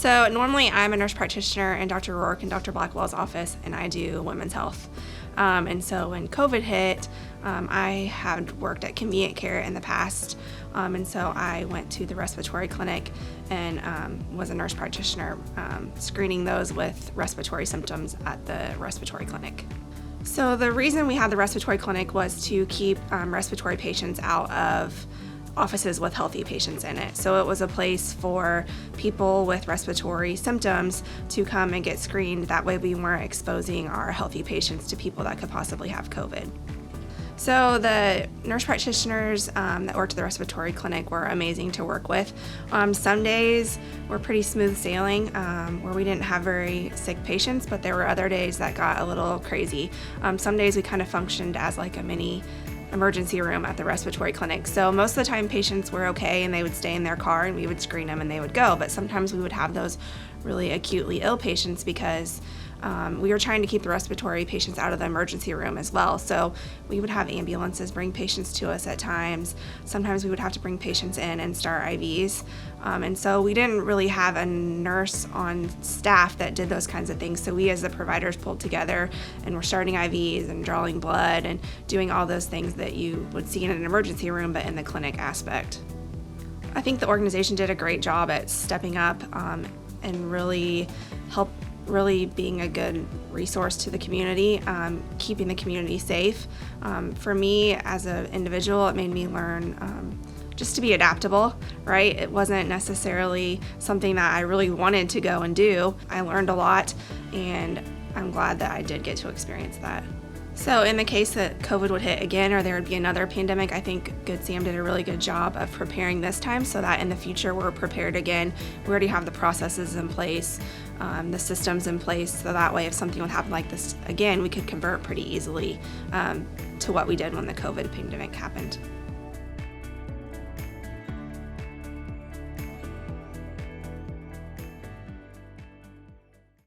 So normally I'm a nurse practitioner in Dr. Rourke and Dr. Blackwell's office, and I do women's health. And so when COVID hit, I had worked at convenient care in the past, and so I went to the respiratory clinic and was a nurse practitioner screening those with respiratory symptoms at the respiratory clinic. So the reason we had the respiratory clinic was to keep respiratory patients out of offices with healthy patients in it. So it was a place for people with respiratory symptoms to come and get screened. That way we weren't exposing our healthy patients to people that could possibly have COVID. So the nurse practitioners that worked at the respiratory clinic were amazing to work with. Some days were pretty smooth sailing where we didn't have very sick patients, but there were other days that got a little crazy. Some days we kind of functioned as like a mini emergency room at the respiratory clinic. So most of the time patients were okay and they would stay in their car and we would screen them and they would go. But sometimes we would have those really acutely ill patients because we were trying to keep the respiratory patients out of the emergency room as well. So we would have ambulances bring patients to us at times. Sometimes we would have to bring patients in and start IVs. And so we didn't really have a nurse on staff that did those kinds of things. So we as the providers pulled together and were starting IVs and drawing blood and doing all those things that you would see in an emergency room, but in the clinic aspect. I think the organization did a great job at stepping up and really being a good resource to the community, keeping the community safe. For me as an individual, it made me learn just to be adaptable, right? It wasn't necessarily something that I really wanted to go and do. I learned a lot, and I'm glad that I did get to experience that. So in the case that COVID would hit again or there would be another pandemic, I think Good Sam did a really good job of preparing this time so that in the future we're prepared again. We already have the processes in place, the systems in place, so that way if something would happen like this again, we could convert pretty easily to what we did when the COVID pandemic happened.